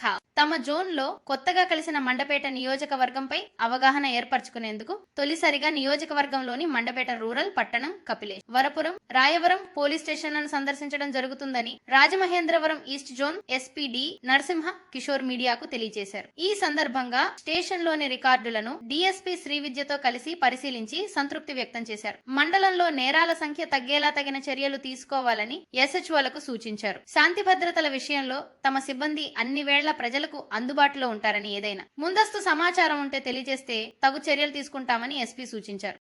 ఖాస్ తమ జోన్లో కొత్తగా కలిసిన మండపేట నియోజకవర్గంపై అవగాహన ఏర్పరచుకునేందుకు తొలిసారిగా నియోజకవర్గంలోని మండపేట రూరల్, పట్టణం, కపిలేశ్వరం, వరపురం, రాయవరం పోలీస్ స్టేషన్లను సందర్శించడం జరుగుతుందని Rajamahendravaram east zone SP D Narasimha Kishore మీడియాకు తెలియజేశారు. ఈ సందర్భంగా స్టేషన్లోని రికార్డులను డీఎస్పీ శ్రీవిద్యతో కలిసి పరిశీలించి సంతృప్తి వ్యక్తం చేశారు. మండలంలో నేరాల సంఖ్య తగ్గేలా తగిన చర్యలు తీసుకోవాలని ఎస్హెచ్ఓలకు సూచించారు. శాంతి భద్రతల విషయంలో తమ సిబ్బంది అన్ని వేళ ప్రజలకు అందుబాటులో ఉంటారని, ఏదైనా ముందస్తు సమాచారం ఉంటే తెలియజేస్తే తగు చర్యలు తీసుకుంటామని ఎస్పీ సూచించారు.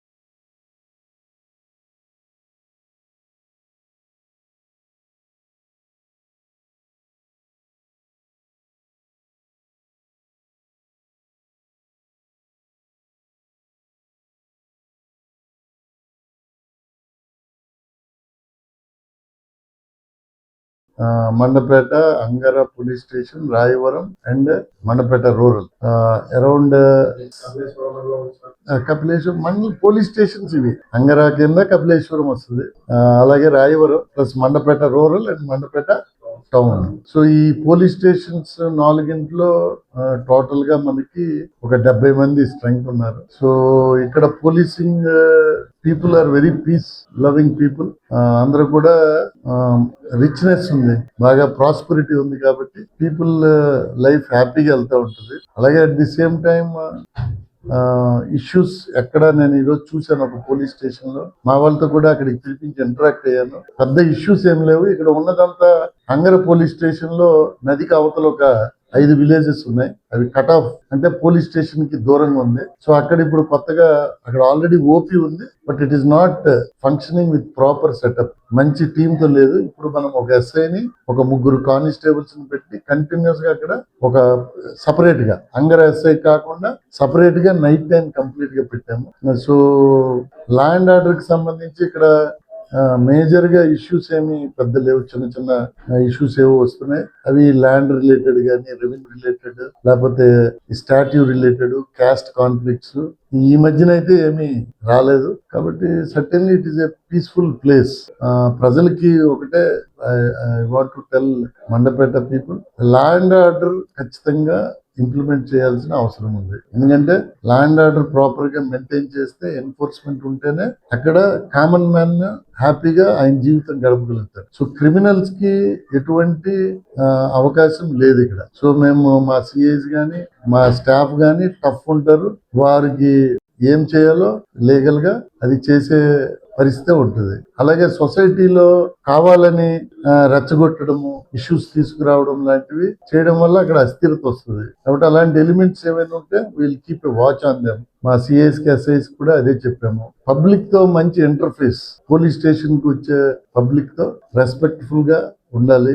Mandapeta, Angara police station, Rayavaram and Mandapeta rural, around Kapileswaram mandal police stations ఇవి. అంగర కింద కపిలేశ్వరం వస్తుంది, అలాగే Rayavaram plus Mandapeta rural and Mandapeta town. So ఈ పోలీస్ స్టేషన్స్ 4 టోటల్ గా మనకి ఒక 70 మంది స్ట్రెంగ్త్ ఉన్నారు. సో ఇక్కడ policing people are very peace loving people. అందరూ కూడా రిచ్నెస్ ఉంది, బాగా ప్రాస్పరిటీ ఉంది కాబట్టి పీపుల్ లైఫ్ హ్యాపీగా వెళ్తూ ఉంటుంది. అలాగే at the same time issues ఎక్కడ నేను ఈరోజు చూశాను ఒక పోలీస్ స్టేషన్ లో, మా వాళ్ళతో కూడా అక్కడికి పిలిపించి ఇంటరాక్ట్ అయ్యాను. పెద్ద ఇష్యూస్ ఏం లేవు. ఇక్కడ ఉన్నదంతా అంగర పోలీస్ స్టేషన్ లో నదికి అవతల ఒక 5 విలేజెస్ ఉన్నాయి. అవి కట్ ఆఫ్ అంటే పోలీస్ స్టేషన్ కి దూరంగా ఉంది. సో అక్కడ ఇప్పుడు కొత్తగా అక్కడ ఆల్రెడీ ఓపీ ఉంది, but it is not functioning with proper setup. మంచి టీమ్ తో లేదు. ఇప్పుడు మనం ఒక ఎస్ఐని, ఒక 3 కానిస్టేబుల్స్ ని పెట్టి కంటిన్యూస్ గా అక్కడ ఒక సపరేట్ గా అంగర ఎస్ఐ కాకుండా సపరేట్ గా నైట్ టైం కంప్లీట్ గా పెట్టాము. సో లా అండ్ ఆర్డర్ కి సంబంధించి ఇక్కడ మేజర్ గా ఇష్యూస్ ఏమి పెద్ద లేవు. చిన్న చిన్న ఇష్యూస్ ఏవో వస్తున్నాయి. అవి ల్యాండ్ రిలేటెడ్ కానీ, రెవెన్యూ రిలేటెడ్, లేకపోతే స్టాట్యూ రిలేటెడ్, క్యాస్ట్ కాన్ఫ్లిక్ట్స్ ఈ మధ్యన అయితే ఏమీ రాలేదు. కాబట్టి certainly it is a peaceful place. ప్రజలకి ఒకటే I want to tell Mandapeta people, law and order ఖచ్చితంగా ఇంప్లిమెంట్ చేయాల్సిన అవసరం ఉంది. ఎందుకంటే లా అండ్ ఆర్డర్ ప్రాపర్ గా మెయింటైన్ చేస్తే, ఎన్ఫోర్స్మెంట్ ఉంటేనే అక్కడ కామన్ మ్యాన్ హ్యాపీగా ఆయన జీవితం గడపగలుగుతారు. సో క్రిమినల్స్ కి ఎటువంటి అవకాశం లేదు ఇక్కడ. సో మేము మా సిఐస్ గాని, మా స్టాఫ్ గాని టఫ్ ఉంటారు. వారికి ఏం చేయాలో లీగల్ గా అది చేసే పరిస్థితి ఉంటుంది. అలాగే సొసైటీలో కావాలని రెచ్చగొట్టడము, ఇష్యూస్ తీసుకురావడం లాంటివి చేయడం వల్ల అక్కడ అస్థిరత వస్తుంది. కాబట్టి అలాంటి ఎలిమెంట్స్ ఏమైనా ఉంటే wheel keep a watch on them. మా సిఐస్ కి, ఎస్ఐస్ కూడా అదే చెప్పాము. పబ్లిక్ తో మంచి ఇంటర్ఫేస్, పోలీస్ స్టేషన్ కి వచ్చే పబ్లిక్ తో రెస్పెక్ట్ఫుల్ గా ఉండాలి.